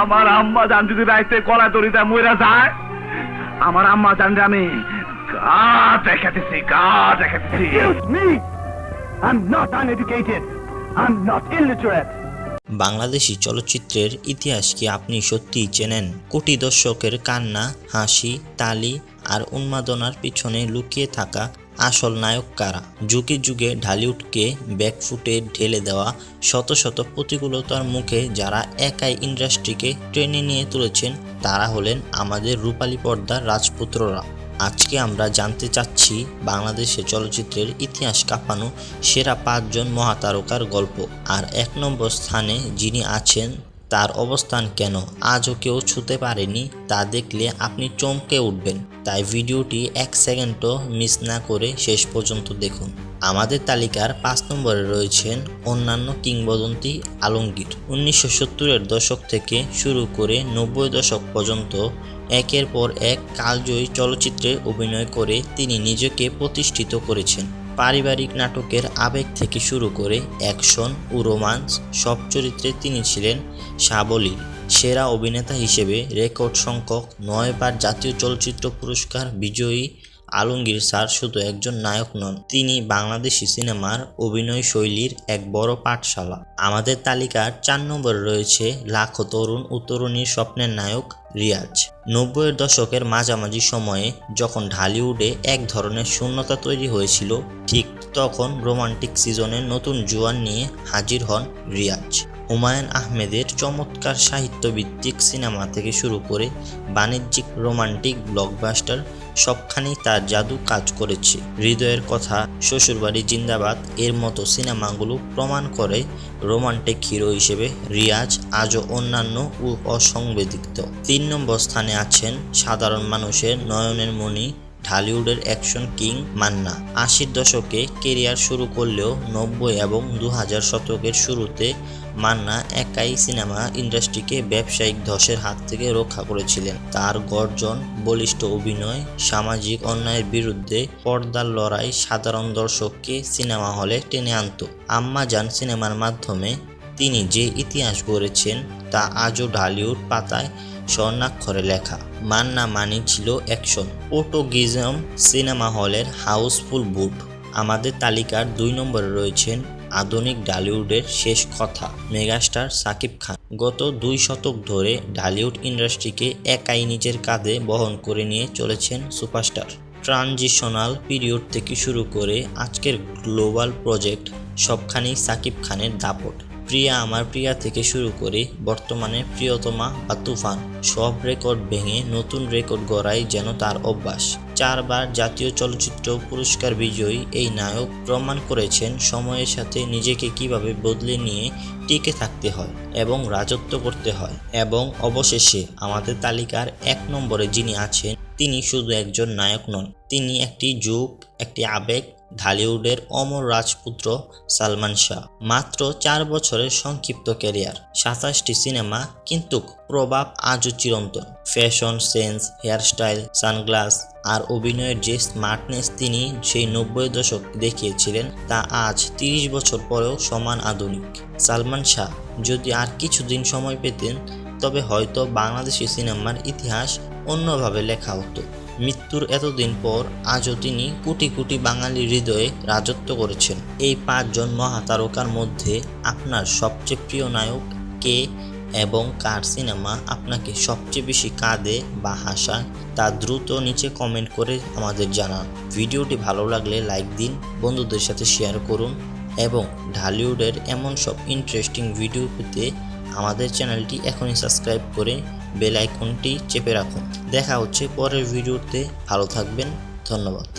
আমার আম্মা জান যদি রাইতে কলা দড়িতে মইরা যায়, আমার আম্মা জান আমি দেখাতেছি। Excuse me! I'm not uneducated. I'm not illiterate. Bangladeshi চলচ্চিত্রের ইতিহাস কি আপনি সত্যিই চেনেন? কোটি দর্শকের কান্না, হাসি, তালি আর উন্মাদনার পিছনে লুকিয়ে থাকা আসল নায়ক কারা? যুগে যুগে ঢালিউডকে ব্যাকফুটে ঢেলে দেওয়া শত শত প্রতিকূলতার মুখে যারা একাই ইন্ডাস্ট্রিকে টেনে নিয়ে তুলেছেন, তারা হলেন আমাদের রূপালী পর্দার রাজপুত্ররা। আজকে আমরা জানতে চাচ্ছি বাংলাদেশের চলচ্চিত্রের ইতিহাস কাঁপানো সেরা 5 জন মহাতারকার গল্প। আর 1 নম্বর স্থানে যিনি আছেন তার অবস্থান কেন আজও কেউ ছুঁতে পারেনি তা দেখলে আপনি চমকে উঠবেন। তাই ভিডিওটি 1 সেকেন্ডও মিস না করে শেষ পর্যন্ত দেখুন। আমাদের তালিকার 5 নম্বরে রয়েছেন অন্যান্য কিংবদন্তি আলমগীর। 1970-এর দশক থেকে শুরু করে 90 দশক পর্যন্ত একের পর এক কালজয়ী চলচ্চিত্রে অভিনয় করে তিনি নিজেকে প্রতিষ্ঠিত করেছেন। পারিবারিক নাটকের আবেগ থেকে শুরু করে অ্যাকশন ও রোমান্স সব চরিত্রে তিনি ছিলেন সাবলীল। সেরা অভিনেতা হিসেবে রেকর্ড সংখ্যক 9 বার জাতীয় চলচ্চিত্র পুরস্কার বিজয়ী আলমগীর স্যার শুধু একজন নায়ক নন, তিনি বাংলাদেশি সিনেমার অভিনয় শৈলীর এক বড় পাঠশালা। আমাদের তালিকার 4 নম্বরে রয়েছে লাখো তরুণ ও তরুণীর স্বপ্নের নায়ক রিয়াজ। 90-এর দশকের মাঝামাঝি সময়ে যখন ঢালিউডে এক ধরনের শূন্যতা তৈরি হয়েছিল, ঠিক তখন রোমান্টিক সিজনের নতুন জোয়ান নিয়ে হাজির হন রিয়াজ। হুমায়ুন আহমেদের চমৎকার সাহিত্যভিত্তিক সিনেমা থেকে শুরু করে বাণিজ্যিক রোমান্টিক ব্লকবাস্টার সবখানেই তার জাদু কাজ করেছে। হৃদয়ের কথা, শ্বশুরবাড়ি জিন্দাবাদ এর মতো সিনেমাগুলো প্রমাণ করে রোমান্টিক হিরো হিসেবে রিয়াজ আজও অন্যান্য ও অসংবেদিত। 3 নম্বর স্থানে আছেন সাধারণ মানুষের নয়নের মণি ঢালিউডের অ্যাকশন কিং মান্না। 80-র দশকে কেরিয়ার শুরু করলেও 90 এবং 2000 শতকের শুরুতে মান্না একাই সিনেমা ইন্ডাস্ট্রিকে ব্যবসায়িক ধসের হাত থেকে রক্ষা করেছিলেন। তার গর্জন, বলিষ্ঠ অভিনয়, সামাজিক অন্যায়ের বিরুদ্ধে পর্দার লড়াই সাধারণ দর্শককে সিনেমা হলে টেনে আনত। আম্মা জান সিনেমার মাধ্যমে তিনি যে ইতিহাস গড়েছেন তা আজও ঢালিউড পাতায় স্বর্ণাক্ষরে লেখা। মান্না মানি ছিল অ্যাকশন, পর্তুগিজম সিনেমা হলের হাউসফুল বুট। আমাদের তালিকার 2 নম্বরে রয়েছেন আধুনিক ঢালিউডের শেষ কথা মেগাস্টার শাকিব খান। গত 2 দশক ধরে ঢালিউড ইন্ডাস্ট্রিকে একাই নিজের কাঁধে বহন করে নিয়ে চলেছেন সুপারস্টার। ট্রানজিশনাল পিরিয়ড থেকে শুরু করে আজকের গ্লোবাল প্রজেক্ট সবখানেই শাকিব খানের দাপট। প্রিয়া আমার প্রিয়া থেকে শুরু করে বর্তমানে প্রিয়তমা বা তুফান সব রেকর্ড ভেঙে নতুন রেকর্ড গড়াই যেন তার অভ্যাস। 4 বার জাতীয় চলচ্চিত্র পুরস্কার বিজয়ী এই নায়ক প্রমাণ করেছেন সময়ের সাথে নিজেকে কিভাবে বদলে নিয়ে টিকে থাকতে হয় এবং রাজত্ব করতে হয়। এবং অবশেষে আমাদের তালিকার 1 নম্বরে যিনি আছেন তিনি শুধু একজন নায়ক নন, তিনি একটি যুগ, একটি আবেগ, ঢালিউডের অমর রাজপুত্র সালমান শাহ। মাত্র 4 বছরের সংক্ষিপ্ত ক্যারিয়ার, 27টি সিনেমা, কিন্তু প্রভাব আজও চিরন্তন। ফ্যাশন সেন্স, হেয়ারস্টাইল, সানগ্লাস আর অভিনয়ের যে স্মার্টনেস তিনি সেই 90 দশক দেখিয়েছিলেন তা আজ 30 বছর পরেও সমান আধুনিক। সালমান শাহ যদি আর কিছুদিন সময় পেতেন তবে হয়তো বাংলাদেশি সিনেমার ইতিহাস অন্যভাবে লেখা হতো। মৃত্যুর এতদিন পর আজও তিনি কোটি কোটি বাঙালি হৃদয়ে রাজত্ব করেছেন। এই 5 জন মহাতারকার মধ্যে আপনার সবচেয়ে প্রিয় নায়ক কে এবং কার সিনেমা আপনাকে সবচেয়ে বেশি কাঁদে বা হাসায় তা দ্রুত নিচে কমেন্ট করে আমাদের জানান। ভিডিওটি ভালো লাগলে লাইক দিন, বন্ধুদের সাথে শেয়ার করুন এবং ঢালিউডের এমন সব ইন্টারেস্টিং ভিডিও পেতে আমাদের চ্যানেলটি এখনই সাবস্ক্রাইব করে বেল আইকনটি চেপে রাখুন। দেখা হচ্ছে পরের ভিডিওতে, ভালো থাকবেন, ধন্যবাদ।